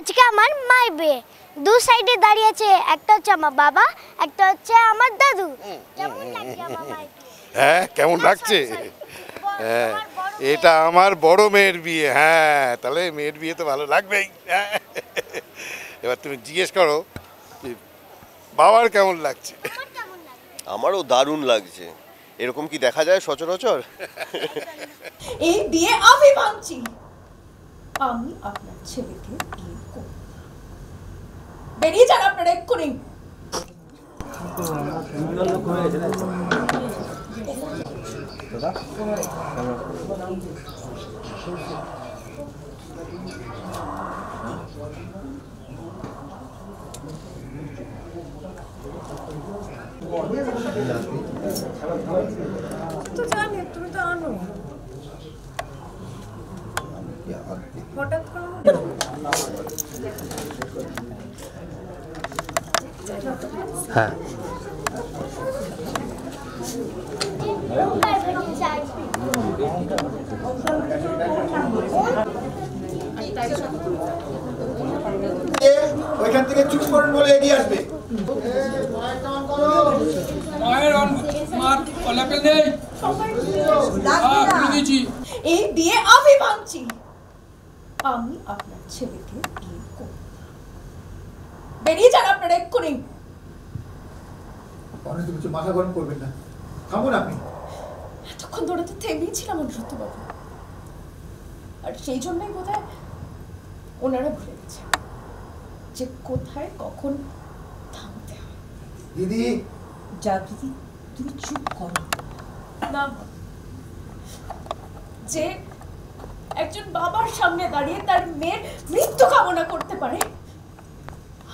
আজকে আমার মায়ের বিয়ে। দু সাইডে দাঁড়িয়ে আছে, একটা হচ্ছে আমার বাবা, একটা হচ্ছে আমার দাদু। কেমন লাগছে আমার মায়ের বিয়ে? হ্যাঁ, কেমন লাগছে? হ্যাঁ, এটা আমার বড় মেয়ের বিয়ে। হ্যাঁ, তাহলে মেয়ের বিয়ে তো ভালো লাগবেই। এবার তুমি জিজ্ঞেস করো বাবার কেমন লাগছে। আমারও দারুণ লাগছে। এরকম কি দেখা যায় সচরাচর? এই বিয়ে আমি ভাঙছি। আমি আপনার ছেলেকে বিয়ে করব। বেরিয়ে যান আপনারা এক্ষুনি। তো জানি তুমি তো আনো হঠাৎ হ্যাঁ ওইখান থেকে চুপ করুন বলে এগিয়ে আসবে। এই বিয়ে আমি ভাঙছি। আমি আপনার ছেলেকে বিয়ে করব। বেরিয়ে যান আপনারা এক্ষুনি। অনেক কিছু মাথা গরম করবেন না, থামুন আপনি। এতক্ষণ ধরে তো থেমেই ছিলাম অনুরুদ্ধ বাবু, আর সেই জন্যই বোধহয় ওনারা ভুলে গেছে যে কোথায় কখন থামতে হয়। দিদি, জাগৃতি তুমি চুপ করো না। যে একজন বাবার সামনে দাঁড়িয়ে তার মেয়ের মৃত্যু কামনা করতে পারে,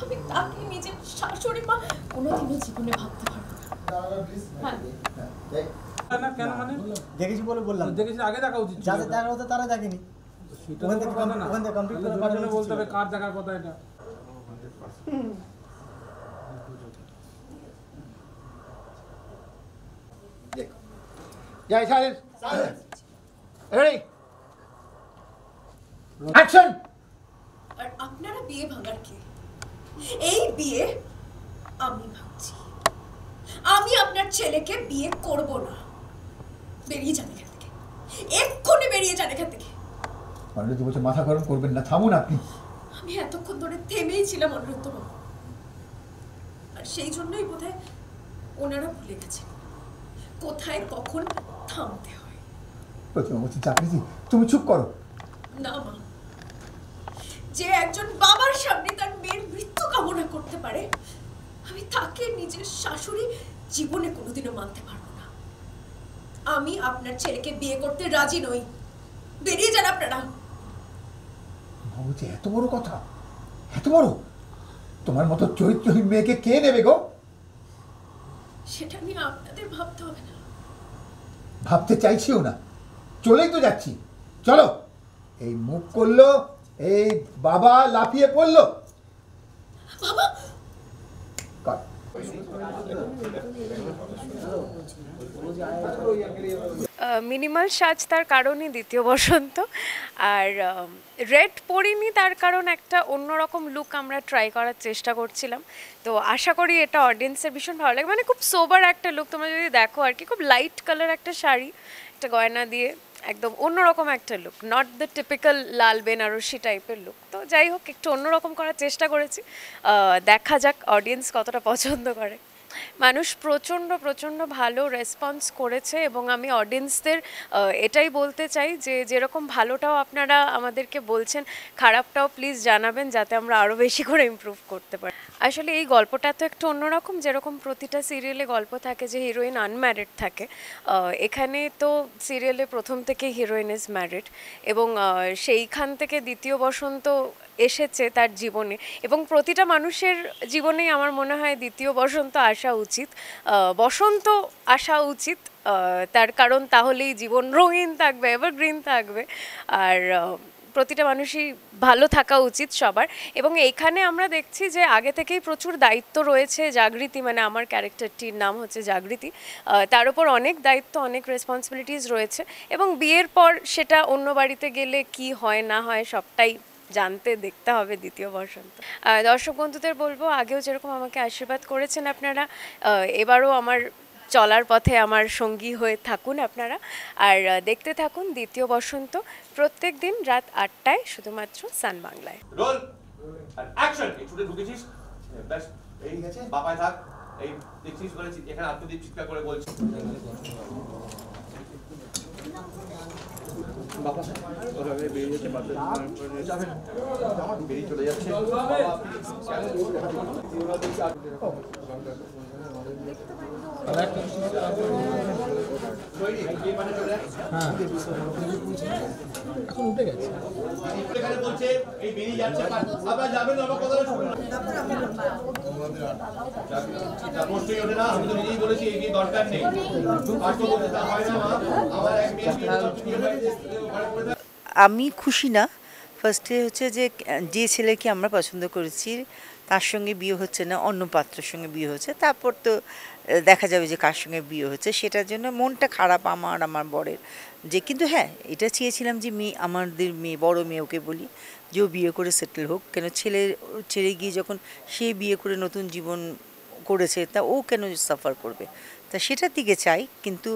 আমি তাকে নিজের শাশুড়ি মা কোনোদিনও জীবনে ভাবতে পারবো না। দেখেছি বলে বললাম। দেখেছি, আগে দেখা উচিত ছিল। যাদের দেখা হতো তারা দেখেনি। ওখান থেকে কমপ্লিট করে পাঠানো বলতে হবে কার দেখার কথা এটা। যাই সাইলেন্স, রেডি, অ্যাকশন। আর আপনারা বিয়ে ভাঙার কে? এই বিয়ে আমি ভাঙছি। আমি আপনার ছেলেকে বিয়ে করব না। বেরিয়ে যান এখান থেকে, এক্ষুনি বেরিয়ে যান এখান থেকে। অনিরুদ্ধ বলছে মাথা গরম করবেন না, থামুন আপনি। আমি এতক্ষণ ধরে থেমেই ছিলাম অনুরুদ্ধ বাবু, আর সেই জন্যই বোধহয় ওনারা ভুলে গেছেন কোথায় কখন থামতে হয়। প্রতিমা বলছি জাগৃতি তুমি চুপ করো। না মা, যে একজন বাবার সামনে তার মেয়ের মৃত্যু কামনা করতে পারে, আমি তাকে নিজের শাশুড়ি জীবনে কোনোদিনও মানতে পারবো না। আমি আপনার ছেলেকে বিয়ে করতে রাজি নই। বেরিয়ে যান আপনারা। বলছে এত বড় কথা, এত বড়, তোমার মতো চরিত্রহীন মেয়েকে কে নেবে গো? সেটা নিয়ে আপনাদের ভাবতে হবে না। ভাবতে চাইছিও না, চলেই তো যাচ্ছি। চলো। এই মুখ করলো, এই বাবা লাফিয়ে পড়লো। বাবা, মিনিমাল সাজ তার কারণই দ্বিতীয় বসন্ত, আর রেড পরিনি তার কারণ একটা অন্যরকম লুক আমরা ট্রাই করার চেষ্টা করছিলাম। তো আশা করি এটা অডিয়েন্সের ভীষণ ভালো লাগে। মানে খুব সোবার একটা লুক, তোমরা যদি দেখো আর কি, খুব লাইট কালার একটা শাড়ি, একটা গয়না দিয়ে একদম অন্যরকম একটা লুক, নট দ্য টিপিক্যাল লাল বেনারসি টাইপের লুক। তো যাই হোক, একটু অন্যরকম করার চেষ্টা করেছি। দেখা যাক অডিয়েন্স কতটা পছন্দ করে। মানুষ প্রচণ্ড প্রচণ্ড ভালো রেসপন্স করেছে, এবং আমি অডিয়েন্সদের এটাই বলতে চাই যে যেরকম ভালোটাও আপনারা আমাদেরকে বলছেন, খারাপটাও প্লিজ জানাবেন, যাতে আমরা আরও বেশি করে ইমপ্রুভ করতে পারি। আসলে এই গল্পটা তো একটু অন্যরকম, যেরকম প্রতিটা সিরিয়ালে গল্প থাকে যে হিরোইন আনম্যারিড থাকে, এখানে তো সিরিয়ালে প্রথম থেকে হিরোইন ইজ ম্যারিড, এবং সেইখান থেকে দ্বিতীয় বসন্ত এসেছে তার জীবনে, এবং প্রতিটা মানুষের জীবনেই আমার মনে হয় দ্বিতীয় বসন্ত আসা উচিত, বসন্ত আসা উচিত, তার কারণ তাহলেই জীবন রঙিন থাকবে, এভারগ্রিন থাকবে, আর প্রতিটা মানুষই ভালো থাকা উচিত সবার। এবং এইখানে আমরা দেখছি যে আগে থেকেই প্রচুর দায়িত্ব রয়েছে জাগৃতি, মানে আমার ক্যারেক্টারটির নাম হচ্ছে জাগৃতি, তার উপর অনেক দায়িত্ব, অনেক রেসপন্সিবিলিটিস রয়েছে, এবং বিয়ের পর সেটা অন্য বাড়িতে গেলে কি হয় না হয় সবটাই জানতে দেখতে হবে দ্বিতীয় বসন্ত। দর্শক বন্ধুদের বলবো, আগেও যেরকম আমাকে আশীর্বাদ করেছেন আপনারা, এবারও আমার চলার পথে আমার সঙ্গী হয়ে থাকুন আপনারা। আর দেখতে থাকুন দ্বিতীয় বসন্ত প্রত্যেক দিন রাত 8টায় শুধুমাত্র সান বাংলায়। রোল আর অ্যাকশন। এই ছুটে ঢুকেছিস, ব্যাস এই গেছে, বাপায় থাক। এই দেখছিস বলে এখানে আত্মদীপ চিৎকার করে বলছি। বেরিয়ে চলে যাচ্ছে। এখন উঠে গেছে। এখানে বলছে এই বেরিয়ে যাচ্ছে, আপনারা যাবেন, আমার কথা শুনুন। পোস্টই ওঠে না, আমি তো নিজেই বলেছি এই বিয়ে দরকার নেই। আর তো বলতে হয় না, আমার এক মেয়ে আমি খুশি না। ফার্স্টে হচ্ছে যে ছেলেকে আমরা পছন্দ করেছি তার সঙ্গে বিয়ে হচ্ছে না, অন্য পাত্রের সঙ্গে বিয়ে হচ্ছে। তারপর তো দেখা যাবে যে কার সঙ্গে বিয়ে হচ্ছে, সেটার জন্য মনটা খারাপ আমার বরের। যে কিন্তু হ্যাঁ, এটা চেয়েছিলাম যে আমাদের মেয়ে, বড় মেয়ে, ওকে বলি যে ও বিয়ে করে সেটেল হোক। কেন ছেড়ে গিয়ে যখন সে বিয়ে করে নতুন জীবন করেছে, তা ও কেন সাফার করবে, তা সেটার দিকে চাই। কিন্তু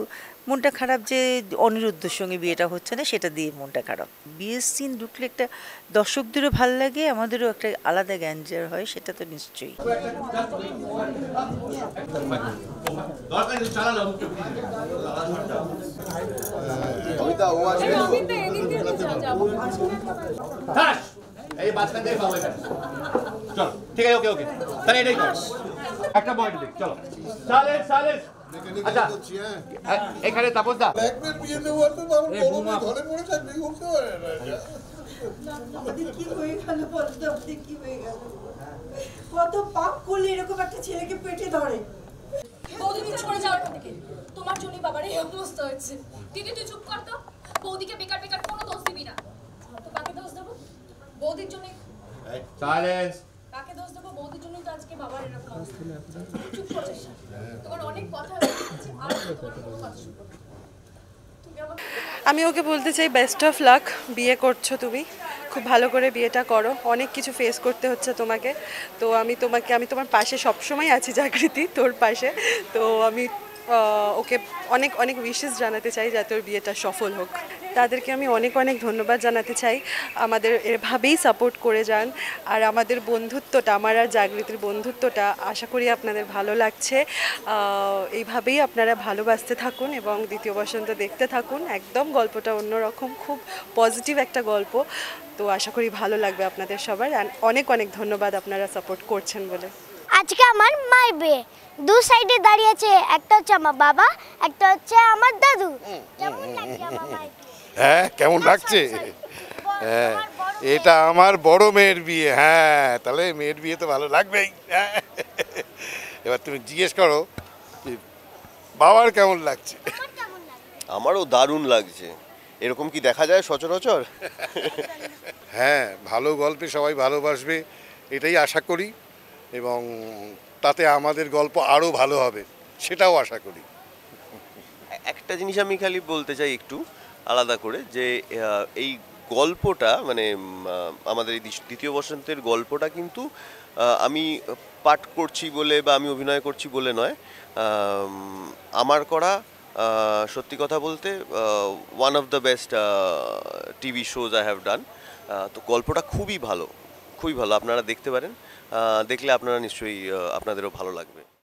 মনটা খারাপ যে অনিরুদ্ধর সঙ্গে বিয়েটা হচ্ছে না, সেটা দিয়ে মনটা খারাপ। বিয়ের সিন ঢুকলে একটা দর্শকদেরও ভাল লাগে, আমাদেরও একটা আলাদা গ্যাঞ্জার হয়, সেটা তো নিশ্চয়ই। এই বাচ্চা দিয়ে পাবো এখানে। চলো, ঠিক আছে, ওকে ওকে, তাহলে এটাই কর। একটা পয়েন্ট দেখ, চলো। সালেস আচ্ছা, এখানে তাপস দা কি হয়ে গেল বলতে, আপনি কি হয়ে গেল? কত পাপ করলে এরকম একটা ছেলেকে পেটে ধরে? বৌদি মিথ্যা করে যাওয়ার থেকে তোমার জন্যই বাবার এই অবস্থা হয়েছে। দিদি তুই চুপ কর তো, বৌদিকে বেকার কোনো দোষ দিবি না। তো কাকে দোষ দেবো? বৌদির জন্য। সাইলেন্স। কাকে দোষ দেবো? বৌদির জন্যই তো আজকে বাবার এরকম অবস্থা। চুপ করছিস, তোমার অনেক কথা হয়েছে, আর তোমার কোনো কথা শুনবো না। আমি ওকে বলতে চাই বেস্ট অফ লাক। বিয়ে করছো তুমি, খুব ভালো করে বিয়েটা করো। অনেক কিছু ফেস করতে হচ্ছে তোমাকে, তো আমি তোমার পাশে সবসময় আছি জাগৃতি, তোর পাশে। তো আমি ওকে অনেক অনেক উইশেস জানাতে চাই যাতে ওর বিয়েটা সফল হোক। তাদেরকে আমি অনেক অনেক ধন্যবাদ জানাতে চাই, আমাদের এভাবেই সাপোর্ট করে যান। আর আমাদের বন্ধুত্বটা, আমার আর জাগৃতির বন্ধুত্বটা আশা করি আপনাদের ভালো লাগছে। এইভাবেই আপনারা ভালোবাসতে থাকুন এবং দ্বিতীয় বসন্ত দেখতে থাকুন। একদম গল্পটা অন্যরকম, খুব পজিটিভ একটা গল্প। তো আশা করি ভালো লাগবে আপনাদের সবার। অনেক অনেক ধন্যবাদ আপনারা সাপোর্ট করছেন বলে। আজকে আমার মায়ের বিয়ে, দু সাইডে দাঁড়িয়ে আছে, একটা হচ্ছে আমার বাবা, একটা হচ্ছে আমার দাদু। কেমন লাগছে আমার মায়ের বিয়ে? হ্যাঁ, কেমন লাগছে? হ্যাঁ, এটা আমার বড় মেয়ের বিয়ে। হ্যাঁ, তাহলে মেয়ের বিয়ে তো ভালো লাগবেই। এবার তুমি জিজ্ঞেস করো বাবার কেমন লাগছে। আমারও দারুণ লাগছে। এরকম কি দেখা যায় সচরাচর? হ্যাঁ, ভালো গল্পে সবাই ভালোবাসবে এটাই আশা করি, এবং তাতে আমাদের গল্প আরও ভালো হবে সেটাও আশা করি। একটা জিনিস আমি খালি বলতে চাই একটু আলাদা করে, যে এই গল্পটা মানে আমাদের এই দ্বিতীয় বসন্তের গল্পটা কিন্তু আমি পাঠ করছি বলে বা আমি অভিনয় করছি বলে নয়, আমার করা সত্যি কথা বলতে one of the best TV shows I have done. তো গল্পটা খুবই ভালো, আপনারা দেখতে পারেন। দেখলে আপনারা নিশ্চয়ই আপনাদেরও ভালো লাগবে।